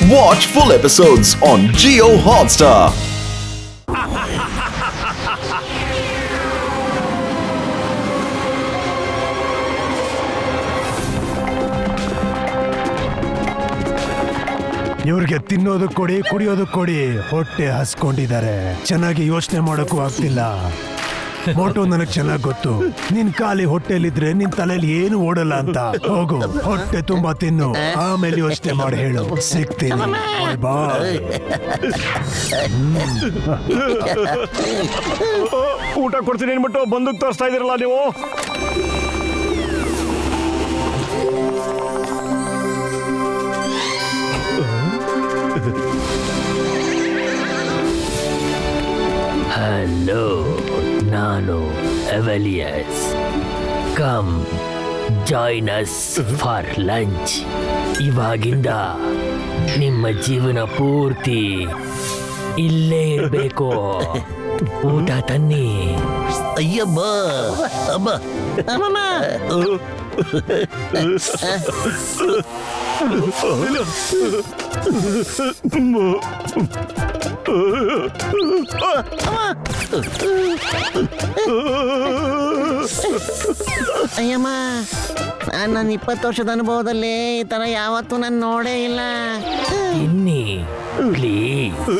Watch full episodes on Jio Hotstar. ಇವ್ರಿಗೆ ತಿನ್ನೋದು ಕೊಡಿ, ಕುಡಿಯೋದು ಕೊಡಿ, ಹೊಟ್ಟೆ ಹಸ್ಕೊಂಡಿದ್ದಾರೆ. ಚೆನ್ನಾಗಿ ಯೋಚನೆ ಮಾಡೋಕ್ಕೂ ಆಗ್ತಿಲ್ಲ. ಮೋಟು ನನಗ್ ಚೆನ್ನಾಗ್ ಗೊತ್ತು, ನಿನ್ ಖಾಲಿ ಹೊಟ್ಟೆಲಿದ್ರೆ ನಿನ್ ತಲೆಯಲ್ಲಿ ಏನು ಓಡಲ್ಲ ಅಂತ. ಹೋಗು, ಹೊಟ್ಟೆ ತುಂಬಾ ತಿನ್ನು, ಆಮೇಲೆ ಯೋಚನೆ ಮಾಡಿ ಹೇಳು. ಸಿಗ್ತೀನಿ, ಬಾಯ್. ಊಟ ಕೊಡ್ತೀನಿ ಅನ್ಬಿಟ್ಟು ಬಂದೂಕ್ ತೋರಿಸ್ತಾ ಇದೀರಲ್ಲ ನೀವು. ಹಲೋ, ನಾನು ಎವೆಲಿಯಸ್. Come join us for lunch. ಇವಾಗಿಂದ ನಿಮ್ಮ ಜೀವನ ಪೂರ್ತಿ ಇಲ್ಲೇ ಇರಬೇಕು. ಊಟ ತನ್ನಿ. ಅಯ್ಯಬ್ಬ ಅಬ್ಬ ಅಮ್ಮಮ್ಮ. ಅಯ್ಯಮ್ಮ, ನನ್ನ 20 ವರ್ಷದ ಅನುಭವದಲ್ಲಿ ಈ ತರ ಯಾವತ್ತೂ ನಾನು ನೋಡೇ ಇಲ್ಲ. ತಿನ್ನಿ ಪ್ಲೀಸ್.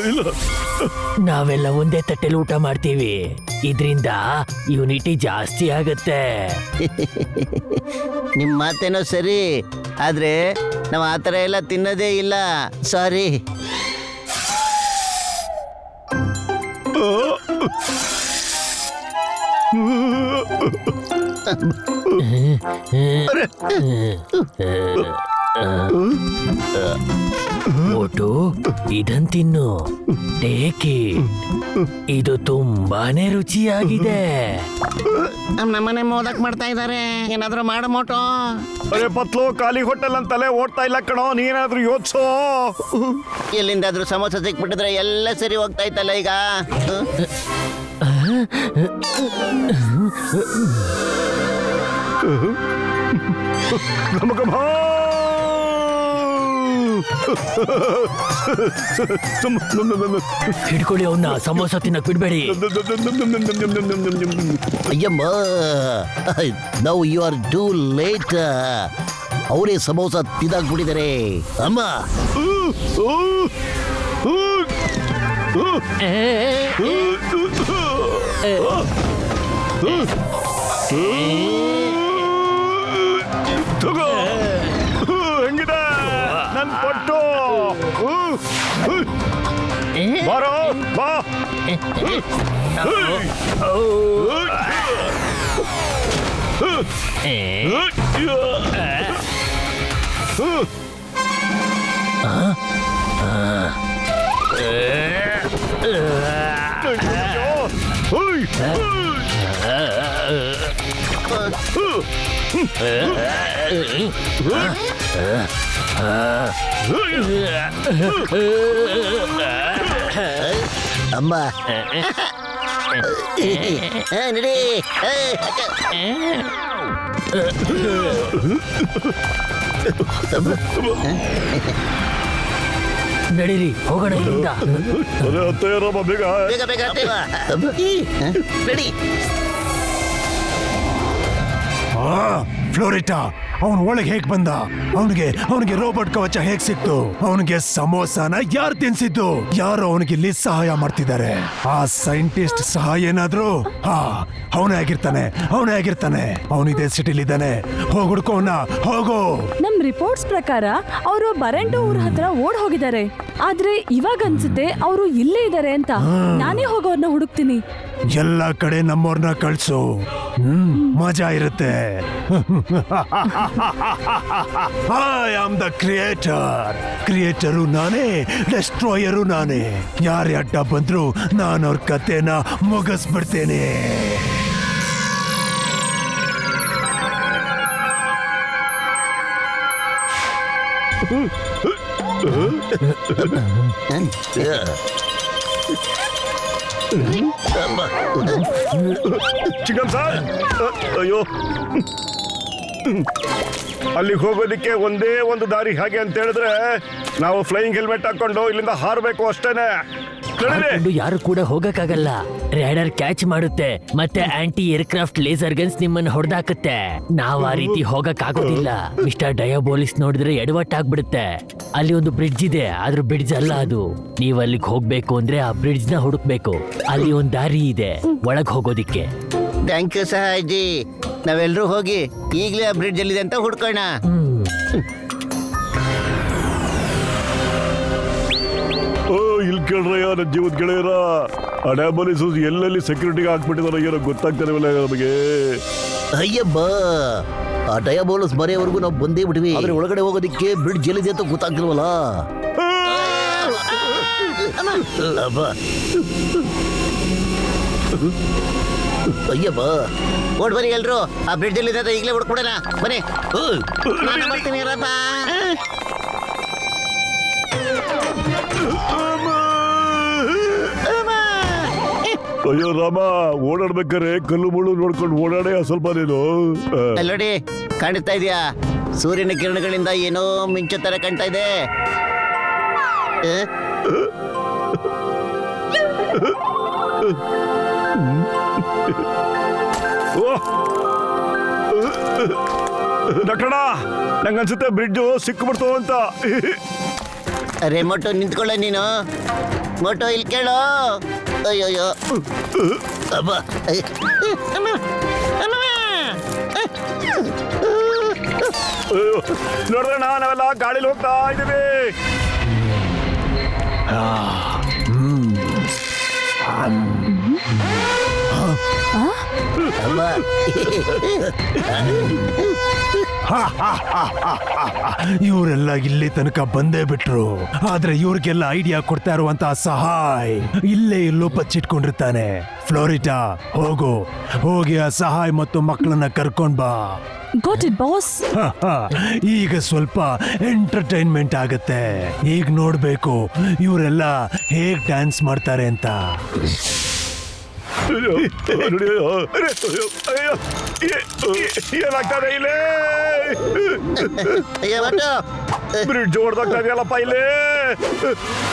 ನಾವೆಲ್ಲ ಒಂದೇ ತಟ್ಟೆಲಿ ಊಟ ಮಾಡ್ತೀವಿ, ಇದರಿಂದ ಯೂನಿಟಿ ಜಾಸ್ತಿ ಆಗತ್ತೆ. ನಿಮ್ಮ ಮಾತೇನೋ ಸರಿ, ಆದ್ರೆ ನಾವು ಆ ಥರ ಎಲ್ಲ ತಿನ್ನೋದೇ ಇಲ್ಲ. ಸಾರಿ. ಮೋಟು, ಇದನ್ ತಿನ್ನು, ಟೇಕ್ ಇಟ್. ಇದು ತುಂಬಾನೇ ರುಚಿಯಾಗಿದೆ. ನಮ್ಮನೆ ಮೋದಕ್ ಮಾಡ್ತಾ ಇದ್ದಾರೆ, ಏನಾದ್ರೂ ಮಾಡು ಮೋಟು. ಅರೆ ಪತ್ಲು, ಖಾಲಿ ಹೋಟೆಲ್ ಅಂತಲೇ ಓಡ್ತಾ ಇಲ್ಲ ಕಣೋ, ನೀನಾದ್ರೂ ಯೋಚಿಸೋ. ಎಲ್ಲಿಂದಾದ್ರೂ ಸಮೋಸ ಸಿಕ್ಬಿಟ್ಟಿದ್ರೆ ಎಲ್ಲ ಸರಿ ಹೋಗ್ತಾ ಇತ್ತಲ್ಲ ಈಗ. ಹಿಡ್ಕೊಳ್ಳಿ ಅವನ್ನ, ಸಮೋಸ ತಿನ್ನಕ್ ಬಿಡ್ಬೇಡಿ. ಅಯ್ಯಮ್ಮ, now you are too late. ಅವರೇ ಸಮೋಸ ತಿಂದಾಕ್ಬಿಟ್ಟಿದ್ದಾರೆ ಅಮ್ಮ. ಹೆಂಗಿದೆ ನನ್ ಪಟ್ಟು? ಬಾರೋ ಬಾ. ಅಮ್ಮ ನಡಿ. ನಡೀರಿ, ಹೋಗೋಣ ಇಲ್ಲಿಂದ. ಅರೆ ಹತ್ತಯ್ಯರಮ್ಮ, ಬೇಗ ಬೇಗ ಬೇಗ ನಡಿ. ಫ್ಲೋರಿಟಾ, ಅವನು ಒಳಗೆ ಹೇಗ್ ಬಂದ? ಅವನಿಗೆ ರೋಬೋಟ್ ಕವಚ ಹೇಗ್ ಸಿಕ್ತು? ಅವನಿಗೆ ಸಮೋಸಾನ ಯಾರು ತಿನ್ಸಿದ್ದು? ಯಾರು ಅವನಿಗೆ ಇಲ್ಲಿ ಸಹಾಯ ಮಾಡ್ತಿದ್ದಾರೆ? ಆ ಸೈಂಟಿಸ್ಟ್ ಸಹಾಯ ಏನಾದ್ರು? ಅವನೇ ಆಗಿರ್ತಾನೆ. ಅವನಿದೆ ಸಿಟಿಲಿ ಇದ್ದಾನೆ. ಹೋಗ್ ಹುಡ್ಕೋಣ, ಹೋಗೋ. ನಮ್ ರಿಪೋರ್ಟ್ಸ್ ಪ್ರಕಾರ ಅವರು ಬರೆಂಟೋ ಊರ್ ಹತ್ರ ಓಡ್ ಹೋಗಿದ್ದಾರೆ. ಆದ್ರೆ ಇವಾಗ ಅನ್ಸುತ್ತೆ ಅವರು ಇಲ್ಲೇ ಇದ್ದಾರೆ ಅಂತ. ನಾನೇ ಹೋಗೋರ್ನ ಹುಡುಕ್ತೀನಿ. ಎಲ್ಲ ಕಡೆ ನಮ್ಮವ್ರನ್ನ ಕಳ್ಸು, ಮಜಾ ಇರುತ್ತೆ. ಐ ಆಮ್ ದ ಕ್ರಿಯೇಟರು ನಾನೇ, ಡೆಸ್ಟ್ರಾಯರು ನಾನೇ. ಯಾರೇ ಅಡ್ಡ ಬಂದ್ರು ನಾನು ಅವ್ರ ಕತೆನ ಮುಗಿಸ್ಬಿಡ್ತೇನೆ. ಚಿಕನ್ ಸರ್, ಅಯ್ಯೋ ಅಲ್ಲಿಗೆ ಹೋಗೋದಿಕ್ಕೆ ಒಂದೇ ಒಂದು ದಾರಿ ಹಾಗೆ ಅಂತ ಹೇಳಿದ್ರೆ ನಾವು ಫ್ಲೈಯಿಂಗ್ ಹೆಲ್ಮೆಟ್ ಹಾಕೊಂಡು ಇಲ್ಲಿಂದ ಹಾರಬೇಕು ಅಷ್ಟೇನೆ. ನಡೀರಿ. ಹಾಕೊಂಡು ಯಾರು ಕೂಡ ಹೋಗಕ್ಕಾಗಲ್ಲ. ರೇಡರ್ ಕ್ಯಾಚ್ ಮಾಡುತ್ತೆ ಮತ್ತೆ ಆಂಟಿ ಏರ್ಕ್ರಾಫ್ಟ್ ಲೇಸರ್ ಗನ್ಸ್ ನಿಮ್ಮನ್ನ ಹೊಡೆದಾಕತ್ತೆ. ನಾವ್ ಆ ರೀತಿ ಹೋಗಕ್ ಆಗೋದಿಲ್ಲ. ಮಿಸ್ಟರ್ ಡಯಾಬೋಲಿಸ್ ನೋಡಿದ್ರೆ ಎಡವಟ್ಟಾಗ್ಬಿಡುತ್ತೆ. ಅಲ್ಲಿ ಒಂದು ಬ್ರಿಡ್ಜ್ ಇದೆ, ಆದ್ರೂ ಬ್ರಿಡ್ಜ್ ಅಲ್ಲ ಅದು. ನೀವ್ ಅಲ್ಲಿಗೆ ಹೋಗ್ಬೇಕು ಅಂದ್ರೆ ಆ ಬ್ರಿಡ್ಜ್ ನ ಹುಡುಕ್ಬೇಕು. ಅಲ್ಲಿ ಒಂದ್ ದಾರಿ ಇದೆ ಒಳಗ್ ಹೋಗೋದಿಕ್ಕೆ. Thank you ಸಹಾಯಜಿ. ನಾವೆಲ್ಲರೂ ಹೋಗಿ ಈಗಲೇ ಆ ಬ್ರಿಡ್ಜ್ ಎಲ್ಲಿದೆ ಅಂತ ಹುಡ್ಕೋಣ. ಇಲ್ಲಿ ಕೇಳ್ರಯ್ಯ ನನ್ನ ಜೀವದ ಗೆಳೆಯರ, ಅಡ್ಯಾಬಲಿಸು ಎಲ್ಲೆಲ್ಲಿ ಸೆಕ್ಯೂರಿಟಿಗೆ ಹಾಕ್ಬಿಟ್ಟಿದಾರೆ ಏನೋ ಗೊತ್ತಾಗ್ತಾನೆ ನಮಗೆ. ಅಯ್ಯಬ್ಬ, ಆ ಡಯಾಬೋಲಸ್ ಬರೆಯವರೆಗೂ ನಾವು ಬಂದೇ ಬಿಟ್ವಿ. ಆದ್ರೆ ಒಳಗಡೆ ಹೋಗೋದಿಕ್ಕೆ ಬ್ರಿಡ್ಜ್ ಎಲ್ಲಿದೆ ಅಂತ ಗೊತ್ತಾಗ್ತಿಲ್ವಲ್ಲ. ಅಯ್ಯಬ್ಬ, ಓಡ್ ಬನ್ನಿ ಎಲ್ರು, ಆ ಬ್ರಿಡ್ಜ್ ಎಲ್ಲಿದೆ ಅಂತ ಈಗಲೇ ಹುಡ್ಕೊಡೋಣ. ಬನ್ನಿ. ನಾನು ಬರ್ತೀನಿ ರಪ್ಪ. ಅಯ್ಯೋ ರಾಮ, ಓಡಾಡ್ಬೇಕಾರೆ ಕಲ್ಲು ಮುಳ್ಳು ನೋಡ್ಕೊಂಡು ಓಡಾಡೇ ಸ್ವಲ್ಪ ನೀನು. ಅಲ್ಲೋಡಿ, ಕಾಣಿಸ್ತಾ ಇದೆಯಾ? ಸೂರ್ಯನ ಕಿರಣಗಳಿಂದ ಏನೋ ಮಿಂಚು ತರ ಕಾಣ್ತಾ ಇದೆ. ಡಾಕ್ಟರ, ನಂಗನ್ಸುತ್ತೆ ಬ್ರಿಡ್ಜು ಸಿಕ್ಬಿಡ್ತು ಅಂತ. ಅರೆ ಮೋಟೋ ನಿಂತ್ಕೊಳ್ಳ ನೀನು. ಮೋಟೋ ಇಲ್ಲಿ ಕೇಳೋ. ಅಯ್ಯೋಯ್ಯೋ ಅಬ್ಬ. ನೋಡಿದ್ರೆ ನಾವೆಲ್ಲ ಗಾಳಿಲಿ ಹೋಗ್ತಾ ಇದ್ದೀವಿ. ಇವರೆಲ್ಲ ಇಲ್ಲಿ ತನಕ ಬಂದೇ ಬಿಟ್ರು. ಆದ್ರೆ ಇವ್ರಿಗೆಲ್ಲ ಐಡಿಯಾ ಕೊಡ್ತಾ ಇರುವಂತ ಸಹಾಯ್ ಇಲ್ಲೇ ಎಲ್ಲೋ ಬಚ್ಚಿಟ್ಕೊಂಡಿರ್ತಾನೆ. ಫ್ಲೋರಿಟಾ, ಹೋಗಿ ಆ ಸಹಾಯ್ ಮತ್ತು ಮಕ್ಕಳನ್ನ ಕರ್ಕೊಂಡ್ ಬಾ. Got it boss. ಈಗ ಸ್ವಲ್ಪ ಎಂಟರ್ಟೈನ್ಮೆಂಟ್ ಆಗತ್ತೆ. ಈಗ ನೋಡ್ಬೇಕು ಇವರೆಲ್ಲ ಹೇಗ್ ಡ್ಯಾನ್ಸ್ ಮಾಡ್ತಾರೆ ಅಂತ. ಏನಾಗ್ತದೆ ಇಲ್ಲಿ? ಅಯ್ಯೋ ಮೋಟೋ, ಬ್ರಿಡ್ಜ್ ಹೊಡೆದಾಗ್ತಾ ಇದೆಯಲ್ಲಪ್ಪ ಇಲ್ಲಿ.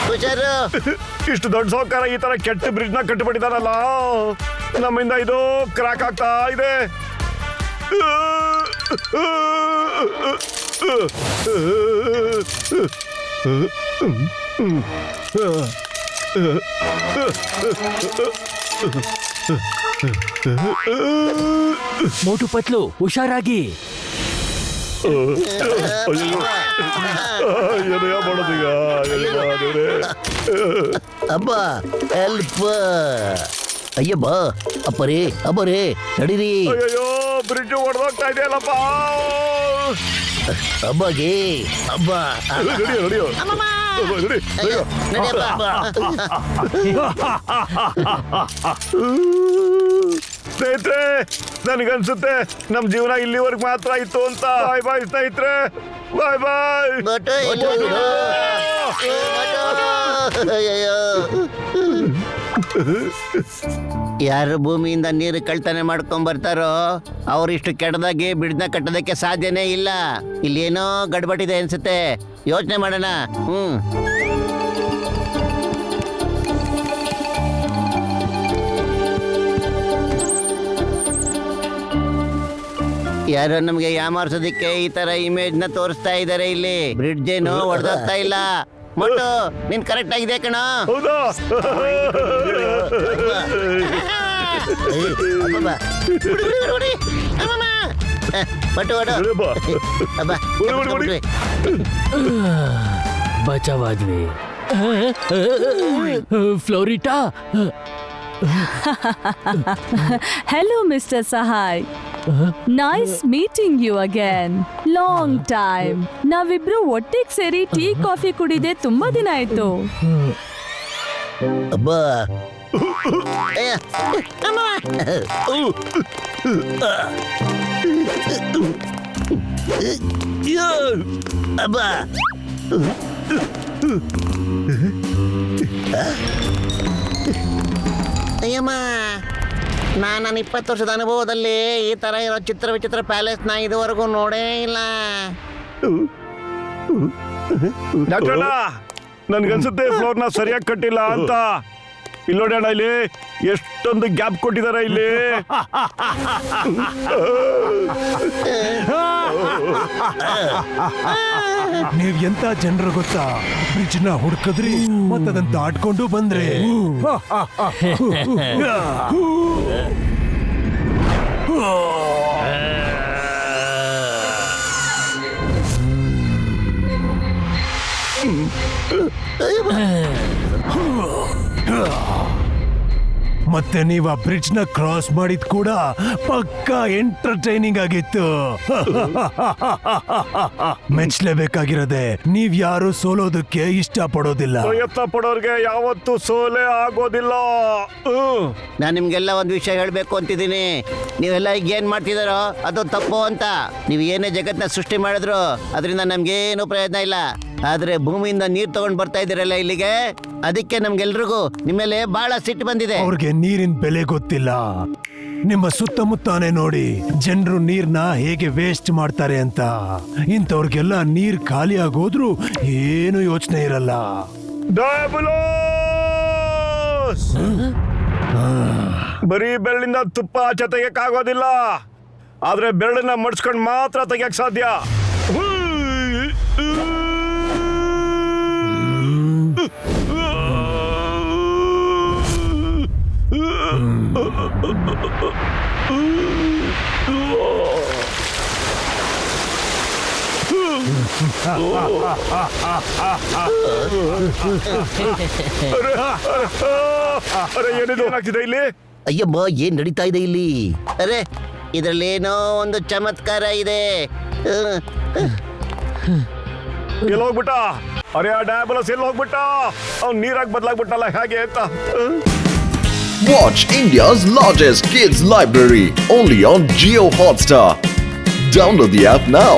ಹುಷಾರು. ಇಷ್ಟು ದೊಡ್ಡ ಸಾವುಕಾರ ಈ ತರ ಕೆಟ್ಟ ಬ್ರಿಡ್ಜ್ ನ ಕಟ್ಟಿಬಿಟ್ಟಿದಾರಲ್ಲ, ನಮ್ಮಿಂದ ಇದು ಕ್ರಾಕ್ ಆಗ್ತಾ ಇದೆ. ಮೋಟು ಪತ್ಲು, ಹುಷಾರಾಗಿ. ಏನಯ್ಯ ಮಾಡೋದೀಗ? ಅಬ್ಬ, ಹೆಲ್ಪ್. ಅಯ್ಯಬ್ಬ, ಅಪ್ಪರೇ ಅಬ್ಬರೇ, ನಡೀರಿ. ಅಯ್ಯೋ, ಬ್ರಿಡ್ಜ್ ಹೊಡೆದೋಗ್ತಾ ಇದೆಯಲ್ಲಪ್ಪ. ಅಬ್ಬಗೆ ಅಬ್ಬ. ನಡಿಯೋ. ಸ್ನೇಹಿತರೆ, ನನಗನ್ಸುತ್ತೆ ನಮ್ ಜೀವನ ಇಲ್ಲಿವರೆಗೆ ಮಾತ್ರ ಇತ್ತು ಅಂತ. ಬಾಯ್ ಬಾಯ್ ಸ್ನೇಹಿತರೆ, ಬಾಯ್ ಬಾಯ್. ಮೋಟೋ ಎಲ್ಲೋದ್ರು? ಅಯ್ಯಯ್ಯೋ. ಯಾರು ಭೂಮಿಯಿಂದ ನೀರು ಕಳ್ತನೆ ಮಾಡ್ಕೊಂಡ್ ಬರ್ತಾರೋ ಅವ್ರಿಷ್ಟು ಕೆಟ್ಟದಾಗಿ ಬಿಡ್ನ ಕಟ್ಟೋದಕ್ಕೆ ಸಾಧ್ಯನೇ ಇಲ್ಲ. ಇಲ್ಲೇನೋ ಗಡ್ಬಟ್ಟಿದೆ ಅನ್ಸುತ್ತೆ. ಯೋಚನೆ ಮಾಡೋಣ. ಯಾರೋ ನಮ್ಗೆ ಯಾಮಾರ್ಸೋದಿಕ್ಕೆ ಈ ತರ ಇಮೇಜ್ ನ ತೋರಿಸ್ತಾ ಇದಾರೆ. ಇಲ್ಲಿ ಬ್ರಿಡ್ಜ್ ಏನು ಹೊಡೆದೋಗ್ತಾ ಇಲ್ಲ. ಮೋಟು, ನೀನ್ ಕರೆಕ್ಟ್ ಆಗಿದೆ ಕಣ. ಹೌದಾ? ಬಚಾವಾದ್ವಿ. Florita. Hello mister Sahay. Nice meeting you again. Long time. ನಾವಿಬ್ರು ಒಟ್ಟಿಗೆ ಸೇರಿ ಟೀ ಕಾಫಿ ಕುಡಿದೆ ತುಂಬಾ ದಿನ ಆಯ್ತು. ಅಬ್ಬ, ಅಬ್ಬ. ಅಯ್ಯಮ್ಮ, ನನ್ನ 20 ವರ್ಷದ ಅನುಭವದಲ್ಲಿ ಈ ತರ ಇರೋ ಚಿತ್ರ ವಿಚಿತ್ರ ಪ್ಯಾಲೇಸ್ನ ಇದುವರೆಗೂ ನೋಡೇ ಇಲ್ಲ. ಡಾಕ್ಟರ್ ನನ್ಗನ್ಸುತ್ತೆ ಫ್ಲೋರ್ನ ಸರಿಯಾಗಿ ಕಟ್ಟಿಲ್ಲ ಅಂತ. ಇಲ್ಲಿ ನೋಡಿ ಅಣ್ಣ, ಇಲ್ಲಿ ಎಷ್ಟೊಂದು ಗ್ಯಾಪ್ ಕೊಟ್ಟಿದ್ದಾರೆ ಇಲ್ಲಿ. ನೀವ್ ಎಂತ ಜನರು ಗೊತ್ತಾ, ಬ್ರಿಡ್ಜ್ ನ ಹುಡ್ಕದ್ರಿ ಮತ್ತದನ್ನ ದಾಟ್ಕೊಂಡು ಬಂದ್ರೆ ಮತ್ತೆ ನೀವು ಆ ಬ್ರಿಡ್ಜ್ ನ ಕ್ರಾಸ್ ಮಾಡಿದ್ ಕೂಡ ಪಕ್ಕಾ ಎಂಟರ್ಟೈನಿಂಗ್ ಆಗಿತ್ತು. ಮೆಚ್ಚಲೇಬೇಕಾಗಿರೋದೆ, ನೀವ್ ಯಾರು ಸೋಲೋದಕ್ಕೆ ಇಷ್ಟ ಪಡೋದಿಲ್ಲ. ಪ್ರಯತ್ನ ಪಡೋರ್ಗೆ ಯಾವತ್ತೂ ಸೋಲೆ ಆಗೋದಿಲ್ಲ. ನಾನು ನಿಮ್ಗೆಲ್ಲ ಒಂದು ವಿಷಯ ಹೇಳಬೇಕು ಅಂತಿದ್ದೀನಿ. ನೀವೆಲ್ಲ ಈಗ ಏನ್ ಮಾಡ್ತಿದಾರೋ ಅದು ತಪ್ಪು ಅಂತ. ನೀವು ಏನೇ ಜಗತ್ನ ಸೃಷ್ಟಿ ಮಾಡಿದ್ರು ಅದರಿಂದ ನಮ್ಗೇನು ಪ್ರಯೋಜನ ಇಲ್ಲ. ಆದ್ರೆ ಭೂಮಿಯಿಂದ ನೀರ್ ತಗೊಂಡ್ ಬರ್ತಾ ಇದ್ದೀರಲ್ಲ ಇಲ್ಲಿಗೆ, ಅದಕ್ಕೆ ನಮ್ಗೆಲ್ರಿಗೂ ನಿಮ್ಮೇಲೆ ಬಹಳ ಸಿಟ್ಟು ಬಂದಿದೆ. ಅವ್ರಿಗೆ ನೀರಿನ ಬೆಲೆ ಗೊತ್ತಿಲ್ಲ. ನಿಮ್ಮ ಸುತ್ತಮುತ್ತಾನೆ ನೋಡಿ ಜನರು ನೀರ್ನ ಹೇಗೆ ವೇಸ್ಟ್ ಮಾಡ್ತಾರೆ ಅಂತ. ಇಂಥವ್ರಿಗೆಲ್ಲ ನೀರ್ ಖಾಲಿ ಆಗೋದ್ರು ಏನು ಯೋಚನೆ ಇರಲ್ಲ. ಡಯಾಬಲೋಸ್! ಬರೀ ಬೆರಳಿಂದ ತುಪ್ಪ ಆಚೆ ತೆಗಿಯಕ್ಕಾಗೋದಿಲ್ಲ, ಆದ್ರೆ ಬೆರಳನ್ನ ಮಡ್ಸ್ಕೊಂಡು ಮಾತ್ರ ತೆಗಿಯಕ್ ಸಾಧ್ಯ. ಅರೆ ಏನಿದು ಏನಾಗ್ತಿದೆ ಇಲ್ಲಿ? ಅಯ್ಯಮ್ಮ, ಏನ್ ನಡೀತಾ ಇದೆ ಇಲ್ಲಿ? ಅರೆ ಇದ್ರಲ್ಲಿ ಏನೋ ಒಂದು ಚಮತ್ಕಾರ ಇದೆ. ಎಲ್ಲಿ ಹೋಗ್ಬಿಟ್ಟ? ಅರೆ ಆ ಡಯಾಬಲಸ್ ಎಲ್ಲಿ ಹೋಗ್ಬಿಟ್ಟ? ಅವ್ನು ನೀರಾಗಿ ಬದಲಾಗ್ಬಿಟ್ಟಲ್ಲ ಹೇಗೆ ಅಂತ. Watch India's largest kids library only on Jio Hotstar. Download the app now.